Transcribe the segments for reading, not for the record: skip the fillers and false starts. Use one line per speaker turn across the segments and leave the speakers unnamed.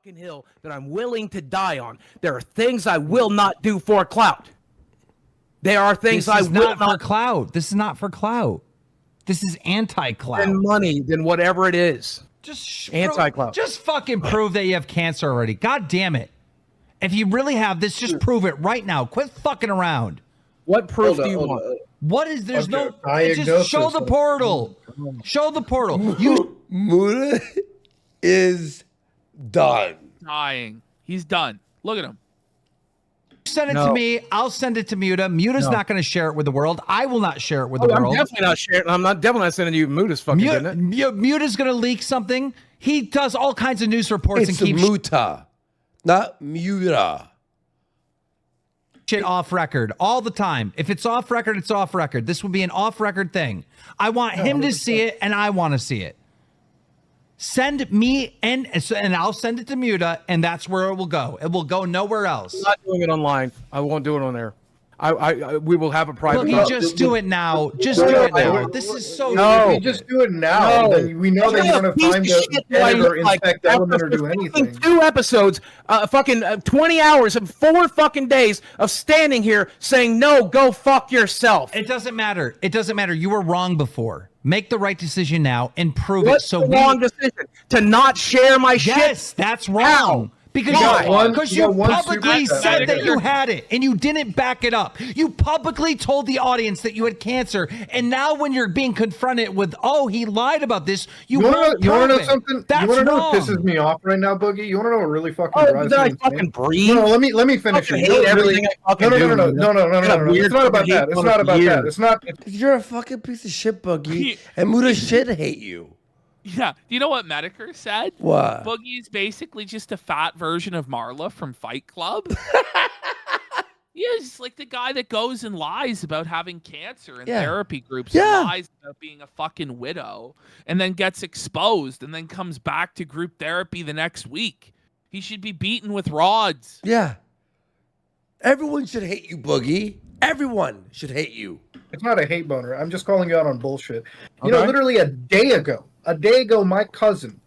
fucking hill that I'm willing to die on. There are things I will not do for clout. There are things I will not
for clout. This is not for clout. This is anti-clout.
And money than whatever it is.
Just
anti-clout.
Just fucking prove that you have cancer already. God damn it. If you really have this, just prove it right now. Quit fucking around.
What proof do you want?
What is there's no just show the portal. Show the portal.
Muta is done.
Dying. He's done. Look at him.
Send it to me. I'll send it to Muta. Muta's not going to share it with the world. I will not share it with the world.
I'm definitely not sharing. I'm definitely not sending you Muta's fucking
Muta's going to leak something. He does all kinds of news reports
It's
and keeps
Muta, not Muta.
Shit off record all the time. If it's off record, it's off record. This would be an off record thing. I want him to see it, and I want to see it. Send me and I'll send it to Muta, and that's where it will go. It will go nowhere else.
I'm not doing it online. I won't do it on there. We will have a private.
Look, just do it now. Just do it now. This is so.
No, if we just do it now, then we know that you don't have time to edit or inspect the element or do anything.
2 episodes, fucking 20 hours of 4 fucking days of standing here saying no, go fuck yourself.
It doesn't matter. It doesn't matter. You were wrong before. Make the right decision now and prove
What's
it. So
the wrong decision? To not share my shit?
Yes, that's wrong. Because you publicly said that you had it and you didn't back it up. You publicly told the audience that you had cancer, and now when you're being confronted with, oh, he lied about this, you want to
know something?
That's
you want to know
wrong.
what pisses me off right now, Boogie? You want to know what really fucking drives me?
I fucking breathe.
No, let me finish it. No. It's not about that. It's not about that. It's not.
You're a fucking piece of shit, Boogie, and Muta should hate you.
Yeah. You know what Medicare said?
What?
Boogie's basically just a fat version of Marla from Fight Club. Yeah, it's like the guy that goes and lies about having cancer in therapy groups and lies about being a fucking widow and then gets exposed and then comes back to group therapy the next week. He should be beaten with rods.
Yeah. Everyone should hate you, Boogie. Everyone should hate you.
It's not a hate boner. I'm just calling you out on bullshit. You know, literally a day ago, my cousin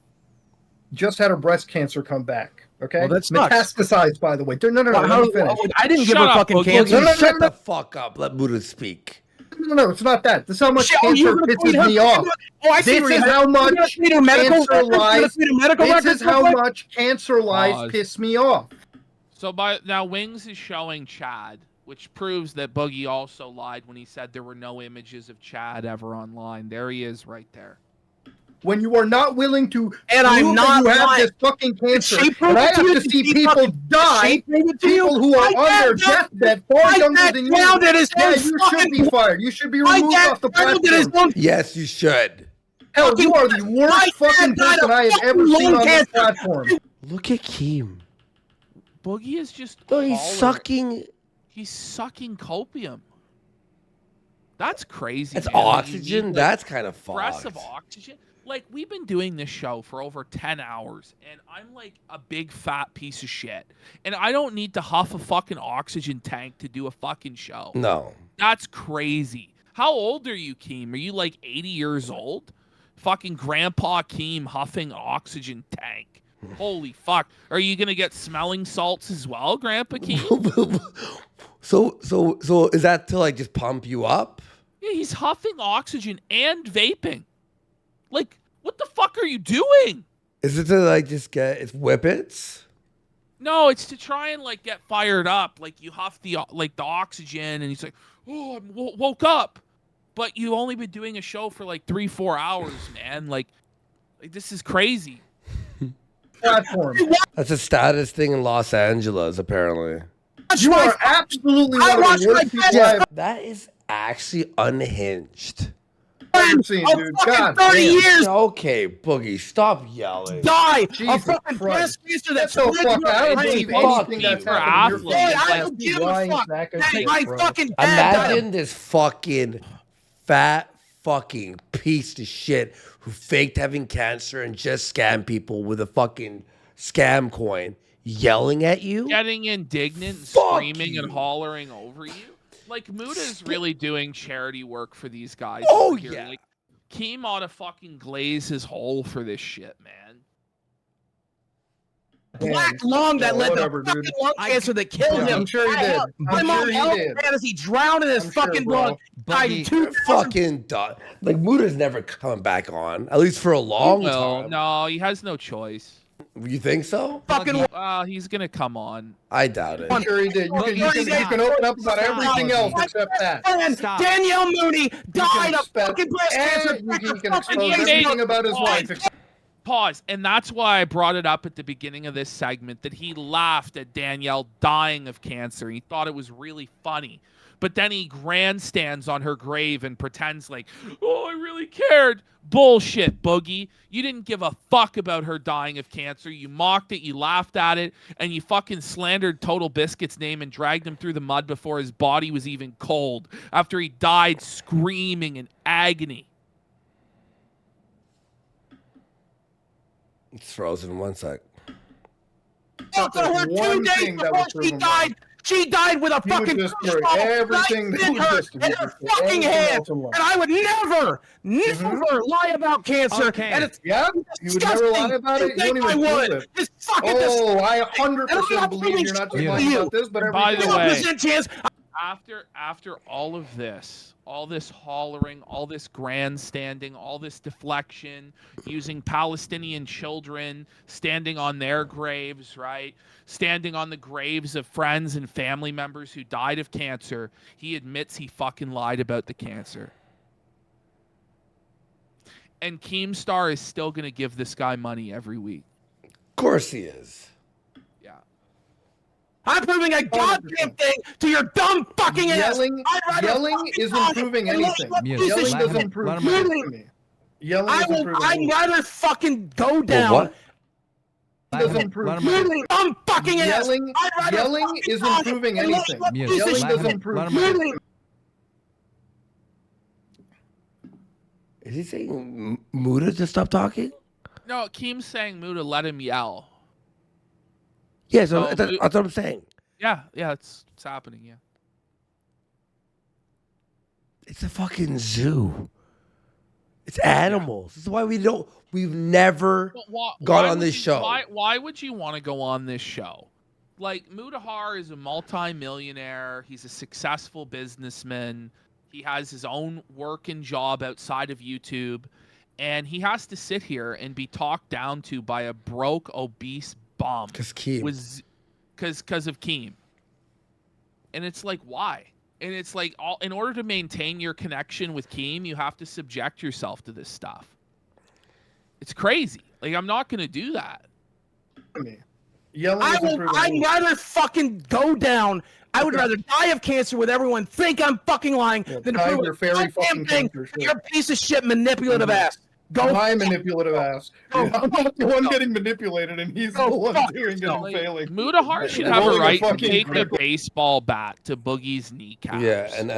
just had her breast cancer come back. Okay,
well, that's
metastasized, by the way. No.
Let me finish. I didn't give her fucking cancer.
Shut the fuck up. Let Muta speak.
No, it's not that. This is how much cancer pisses me off. This is how much cancer lies. This is how much cancer lies piss me off.
So now Wings is showing Chad, which proves that Boogie also lied when he said there were no images of Chad ever online. There he is right there.
When you are not willing to
and I'm not
you have this fucking cancer, and I have to see people die, people who are on their deathbed, far younger than you. Yeah, you should be fired. You should be removed off the platform.
Yes, you should.
Hell, you are the worst fucking person I have ever seen on this platform.
Look at Keem.
Boogie is just
he's sucking.
He's sucking copium. That's crazy.
That's oxygen. That's kind of fucked.
Aggressive oxygen. Like, we've been doing this show for over 10 hours, and I'm like a big fat piece of shit. And I don't need to huff a fucking oxygen tank to do a fucking show.
No.
That's crazy. How old are you, Keem? Are you like 80 years old? Fucking Grandpa Keem huffing oxygen tank. Holy fuck. Are you going to get smelling salts as well, Grandpa Keem?
So is that to like just pump you up?
Yeah, he's huffing oxygen and vaping. Like, what the fuck are you doing?
Is it to like just get whippets?
No, it's to try and like get fired up. Like you huff the oxygen, and he's like, "Oh, I woke up," but you only been doing a show for like 3-4 hours, man. Like this is crazy.
Platform.
That's a status thing in Los Angeles, apparently.
You are absolutely one of the worst people.
That is actually unhinged.
Dude. God
30 years.
Okay, Boogie, stop yelling.
Die.
Jesus
a fucking breast cancer that's
so fucked. I don't believe anything that's happening.
I don't give a fuck. My fucking
imagine this fucking fat fucking piece of shit who faked having cancer and just scammed people with a fucking scam coin yelling at you,
getting indignant and screaming and hollering over you. Like, Muta's really doing charity work for these guys.
Oh,
here.
yeah.
Like, Keem ought to fucking glaze his hole for this shit, man.
black lung that led
whatever,
to fucking
dude.
lung cancer that killed him.
I'm sure he did.
My
I'm
mom
sure he
held
did.
fantasy, drowned in his
I'm sure,
fucking
bro.
blood. Died in
Boogie,
2000.
Fucking done. Like Muda's never coming back on, at least for a long time.
No, he has no choice.
You think so?
Fucking
He's gonna come on.
I doubt it.
I'm sure he did. You can open up about everything else except that.
Stop.
Danielle Mooney died of
expect-
fucking breast cancer.
And you can
Fucking
expose
made-
everything about his wife.
Pause. And that's why I brought it up at the beginning of this segment that he laughed at Danielle dying of cancer. He thought it was really funny. But then he grandstands on her grave and pretends like, oh, I really cared. Bullshit, Boogie. You didn't give a fuck about her dying of cancer. You mocked it, you laughed at it, and you fucking slandered Total Biscuit's name and dragged him through the mud before his body was even cold, after he died screaming in agony.
It's frozen. 1 sec.
After her 2 days before she died, she died with a
He would
fucking
destroy
ball
everything
right
that
in
was
her,
just-
in her fucking hand. And I would never lie about cancer.
Okay.
And it's
Yeah, you would never lie about it. You don't even prove it.
It's fucking
Oh, I
And I'm
100%
not
believe
feeling
you're not just
shit
lying
for you.
about this, but
By
everything
the way-
else.
1% chance.
After all of this, all this hollering, all this grandstanding, all this deflection, using Palestinian children, standing on their graves, right? Standing on the graves of friends and family members who died of cancer, he admits he fucking lied about the cancer. And Keemstar is still going to give this guy money every week.
Of course he is.
Yeah.
I'm proving a goddamn thing to your dumb fucking ass.
Yelling,
I'd rather
yelling
fucking
isn't
die
proving
than
anything.
let
Mute.
you
Yelling
say
doesn't
shit.
prove
Let him
anything to me. Yelling doesn't prove
I'd
anything.
rather fucking go down.
what?
Doesn't prove
Let him-
You dumb fucking ass.
Yelling,
I'd rather
yelling
fucking
isn't
die
proving
than let
anything.
you
Mute.
say
Yelling
shit.
Let him-
doesn't prove
let him-
anything.
Is he saying Muda to stop talking?
No, Keem's saying Muda let him yell.
Yeah, so
So,
that's what I'm saying.
Yeah, it's happening, yeah.
It's a fucking zoo. It's animals. This is why we've never
But why
gone on
would
this
you-
show.
Why would you want to go on this show? Like, Mutahar is a multi-millionaire. He's a successful businessman. He has his own work and job outside of YouTube. And he has to sit here and be talked down to by a broke, obese bum.
Because Keem.
Because of Keem. And it's like, why? And it's like, in order to maintain your connection with Keem, you have to subject yourself to this stuff. It's crazy. Like, I'm not going to do that.
Yelling
I'd
doesn't prove anything.
rather fucking go down. I would rather die of cancer with everyone think I'm fucking lying than to
die of
prove
your
a
fairy
goddamn
fucking
thing
cancer,
to
sure.
your piece of shit manipulative ass. Go
My manipulative ass. I'm not the one getting manipulated, and he's the one doing it and
Like,
failing.
Mutahar should
I'm
have a
rolling a
right to
fucking
take a
critical-
baseball bat to Boogie's kneecaps.
Yeah, and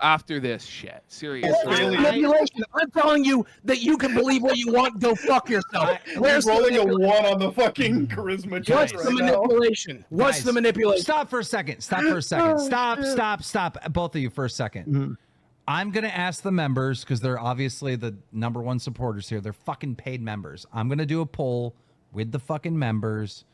after this shit, seriously.
Really?
manipulation. I'm telling you that you can believe what you want. Go fuck yourself. Where's
He's rolling
the
a 1 on the fucking charisma
What's
chart
the
right now.
manipulation? What's
Guys,
the manipulation?
Stop for a second. Stop for a second. Stop. Both of you for a second. I'm going to ask the members, because they're obviously the number one supporters here. They're fucking paid members. I'm going to do a poll with the fucking members,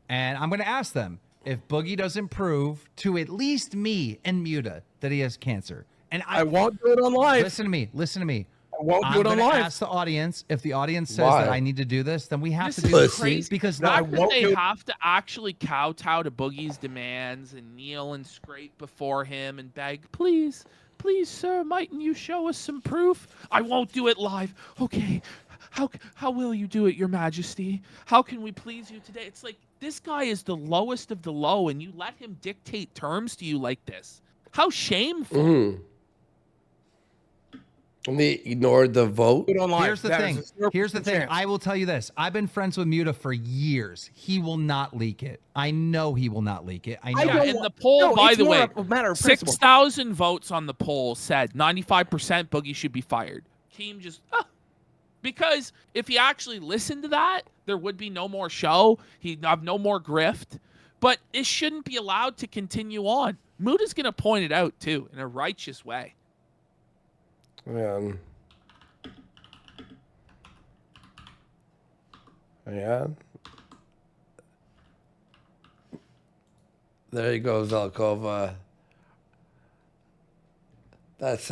and I'm going to ask them if Boogie doesn't prove to at least me and Muta that he has cancer. And
I won't do it on live.
Listen to me.
I won't do
I'm
it on
gonna
live.
ask the audience. If the audience says
Why?
that I need to do this, then we have
This
to
is
do this.
crazy.
Because
No, I
Not that
won't
they
do it.
have to actually kowtow to Boogie's demands and kneel and scrape before him and beg, please, sir, mightn't you show us some proof? I won't do it live. Okay, how will you do it, your majesty? How can we please you today? It's like, this guy is the lowest of the low, and you let him dictate terms to you like this. How shameful.
and they ignored the vote.
Do it on live.
Here's the
That
thing.
is a 0%
Here's the thing.
chance.
I will tell you this. I've been friends with Muta for years. He will not leak it. I know he will not leak it. I know.
I
Yeah,
don't
and
want-
the poll,
no,
by
it's
the
more
way,
a matter of principle.
6,000 votes on the poll said 95% Boogie should be fired. Team just, because if he actually listened to that, there would be no more show. He'd have no more grift. But it shouldn't be allowed to continue on. Muta's going to point it out, too, in a righteous way.
Man. Yeah. There he goes, Lolcow. That's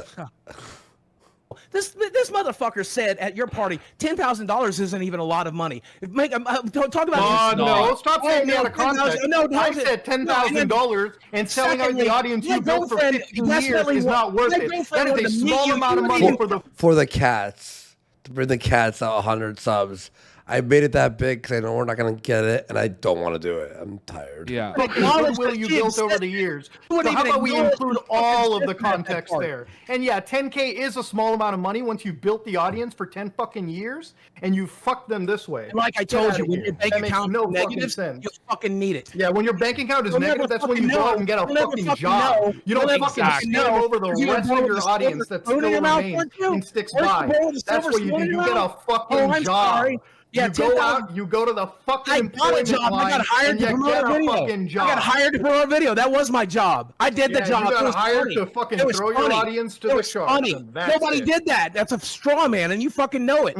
This motherfucker said at your party, $10,000 isn't even a lot of money. Talk about
no, stop saying me out of context.
No,
I said $10,000 and selling out the audience you built for 15 years is not worth it. That is a small amount of money
for the cats. To bring the cats out 100 subs. I made it that big because I know we're not gonna get it, and I don't want to do it. I'm tired.
Yeah.
the goodwill you built over the years. So how about we include all of the context there? And yeah, 10K is a small amount of money once you built the audience for 10 fucking years, and you fucked them this way.
Like I told you, when your bank account is negative, you fucking need it.
Yeah, when your bank account is negative, that's when you go out and get a fucking job. You don't fucking stand over the rest of your audience that still remains and sticks by. That's what you do. You get a fucking job.
Yeah,
you go out, you go to the fucking employment line,
I got hired to promote a video. I got hired to promote a video. That was my job. I did the job.
You got hired to fucking throw your audience to the sharks.
Nobody did that. That's a straw man, and you fucking know it.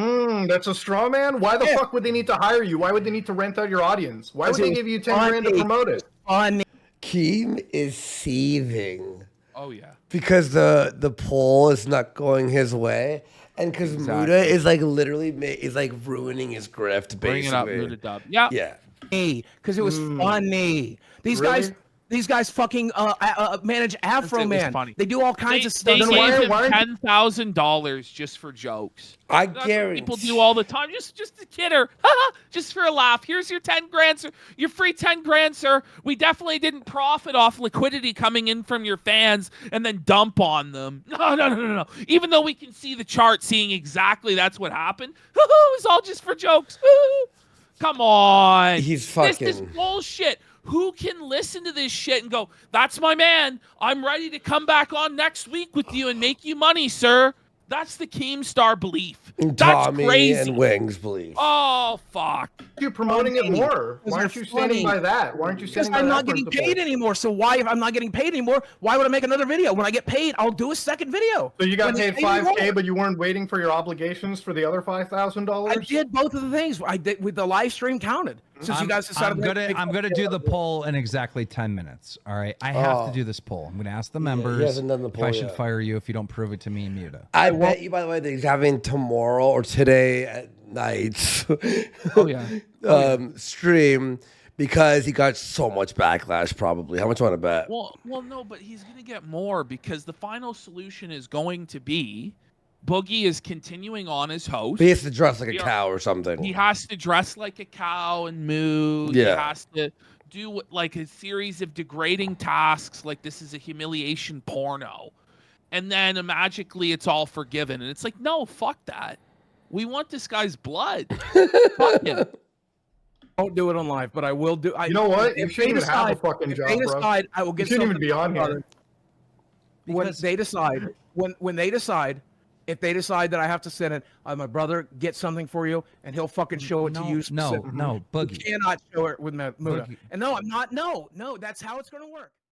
That's a straw man? Why the fuck would they need to hire you? Why would they need to rent out your audience? Why would they give you 10 grand to promote it?
Keem is seething.
Oh, yeah.
Because the poll is not going his way. And because Muta is like literally is like ruining his grift, basically.
Bringing up Muta Dub. Yeah.
Yeah.
Because it was funny. These guys fucking manage Afro Man.
Funny.
They do all kinds of stuff.
They gave him $10,000 just for jokes.
I
That's
guarantee
what people do all the time. Just to kid her. Just for a laugh. Here's your 10 grand, sir. Your free 10 grand, sir. We definitely didn't profit off liquidity coming in from your fans and then dump on them. No. Even though we can see the chart seeing exactly that's what happened. It was all just for jokes. Come on.
He's fucking.
This is bullshit. Who can listen to this shit and go, that's my man. I'm ready to come back on next week with you and make you money, sir. That's the Keemstar belief.
And
that's
Tommy
crazy.
and Wings belief.
Oh, fuck.
You're promoting it more. Why aren't you standing by that? Why aren't you standing by that?
I'm not getting paid anymore. So why, if I'm not getting paid anymore, why would I make another video? When I get paid, I'll do a second video.
So you got paid $5K, but you weren't waiting for your obligations for the other $5,000?
I did both of the things. I did with the live stream counted. Since you guys decided
I'm gonna do the poll in exactly 10 minutes. All right, I have to do this poll. I'm gonna ask the members
hasn't done the poll
if I should
yet.
fire you if you don't prove it to me, Muta.
I bet you, by the way, that he's having tomorrow or today at night.
Oh, yeah.
Stream because he got so much backlash. Probably. How much you want to bet?
Well, no, but he's gonna get more because the final solution is going to be Boogie is continuing on as host.
He has to dress like a cow or something.
He has to dress like a cow and moo.
Yeah.
He has to do like a series of degrading tasks, like this is a humiliation porno. And then magically it's all forgiven. And it's like, no, fuck that. We want this guy's blood. Fuck him.
Won't do it on live, but I will do.
You know what? You shouldn't even have a fucking job, bro.
I will get.
You shouldn't even be on here.
When they decide, when they decide. If they decide that I have to send it, my brother get something for you, and he'll fucking show it to you.
No, Boogie.
You cannot show it with Muta. And no, I'm not. No, that's how it's going to work.